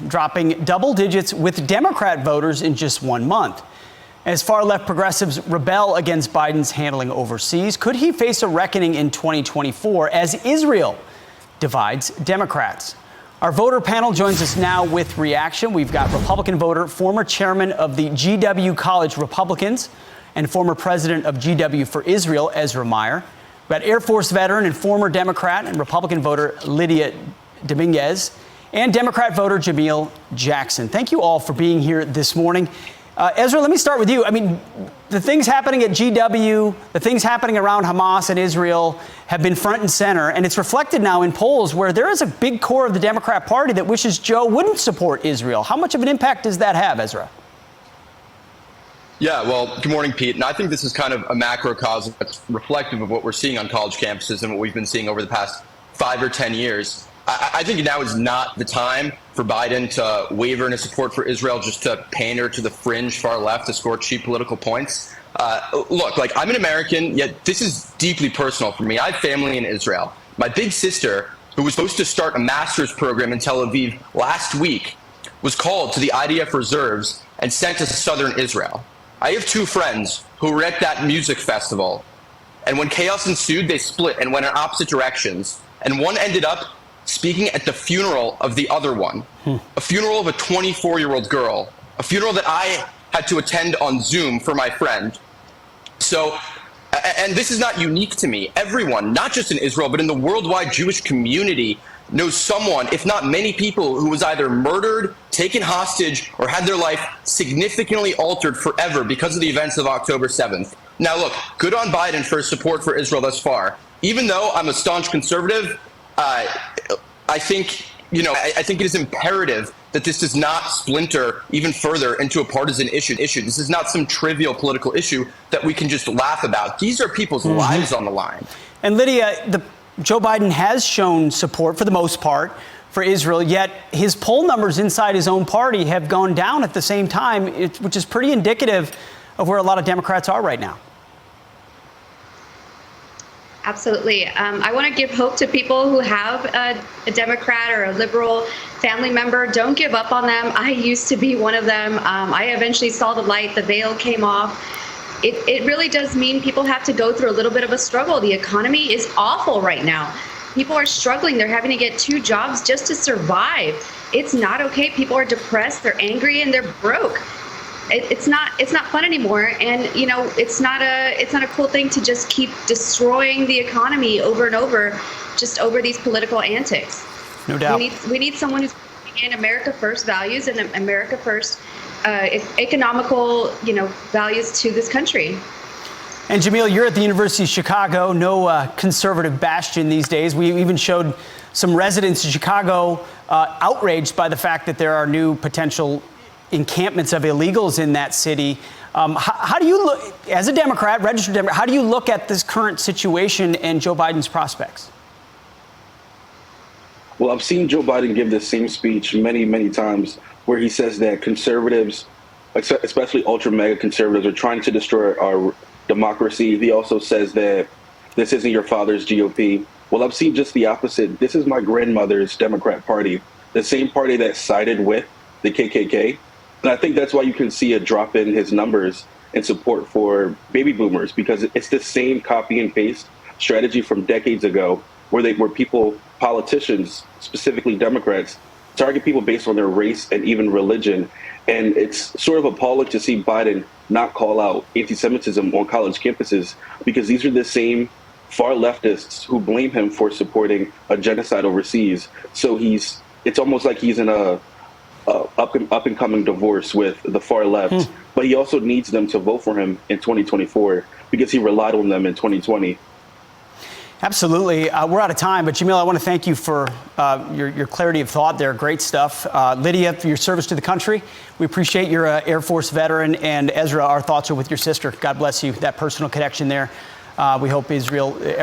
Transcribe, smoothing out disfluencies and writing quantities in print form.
dropping double digits with Democrat voters in just 1 month. As far-left progressives rebel against Biden's handling overseas, could he face a reckoning in 2024 as Israel divides Democrats? Our voter panel joins us now with reaction. We've got Republican voter, former chairman of the GW College Republicans, and former president of GW for Israel, Ezra Meyer. We've got Air Force veteran and former Democrat and Republican voter Lydia Dominguez, and Democrat voter Jamil Jackson. Thank you all for being here this morning. Ezra, let me start with you. I mean, the things happening at GW, the things happening around Hamas and Israel have been front and center, and it's reflected now in polls where there is a big core of the Democrat Party that wishes Joe wouldn't support Israel. How much of an impact does that have, Ezra? Yeah, well, good morning, Pete. And I think this is kind of a macrocosm that's reflective of what we're seeing on college campuses and what we've been seeing over the past 5 or 10 years. I think now is not the time for Biden to waver in his support for Israel just to pander to the fringe far left to score cheap political points. Look, I'm an American, yet this is deeply personal for me. I have family in Israel. My big sister, who was supposed to start a master's program in Tel Aviv last week, was called to the IDF reserves and sent to southern Israel. I have 2 friends who were at that music festival, and when chaos ensued, they split and went in opposite directions, and one ended up speaking at the funeral of the other one, a funeral of a 24-year-old girl, a funeral that I had to attend on Zoom for my friend. So, and this is not unique to me. Everyone, not just in Israel, but in the worldwide Jewish community, knows someone, if not many people, who was either murdered, taken hostage, or had their life significantly altered forever because of the events of October 7th. Now, look, good on Biden for his support for Israel thus far. Even though I'm a staunch conservative, I think it is imperative that this does not splinter even further into a partisan issue. This is not some trivial political issue that we can just laugh about. These are people's lives on the line. And Lydia, Joe Biden has shown support for the most part for Israel, yet his poll numbers inside his own party have gone down at the same time, which is pretty indicative of where a lot of Democrats are right now. Absolutely. I want to give hope to people who have a Democrat or a liberal family member. Don't give up on them. I used to be one of them. I eventually saw the light. The veil came off. It really does mean people have to go through a little bit of a struggle. The economy is awful right now. People are struggling. They're having to get 2 jobs just to survive. It's not okay. People are depressed. They're angry and they're broke. It's not fun anymore, and it's not a cool thing to just keep destroying the economy over and over, just over these political antics. No doubt. We need someone who's in America First values and America First economical values to this country. And Jamil, you're at the University of Chicago, no conservative bastion these days. We even showed some residents in Chicago outraged by the fact that there are new potential encampments of illegals in that city. How do you look, as a Democrat, registered Democrat, how do you look at this current situation and Joe Biden's prospects? Well, I've seen Joe Biden give this same speech many, many times where he says that conservatives, especially ultra mega conservatives, are trying to destroy our democracy. He also says that this isn't your father's GOP. Well, I've seen just the opposite. This is my grandmother's Democrat Party, the same party that sided with the KKK. And I think that's why you can see a drop in his numbers and support for baby boomers, because it's the same copy and paste strategy from decades ago where politicians, specifically Democrats, target people based on their race and even religion. And it's sort of appalling to see Biden not call out anti-Semitism on college campuses, because these are the same far leftists who blame him for supporting a genocide overseas. So it's almost like he's in a up and coming divorce with the far left, but he also needs them to vote for him in 2024 because he relied on them in 2020. Absolutely. We're out of time, but Jamil, I want to thank you for your clarity of thought there. Great stuff. Lydia, for your service to the country. We appreciate your Air Force veteran, and Ezra, our thoughts are with your sister. God bless you. That personal connection there. We hope everyone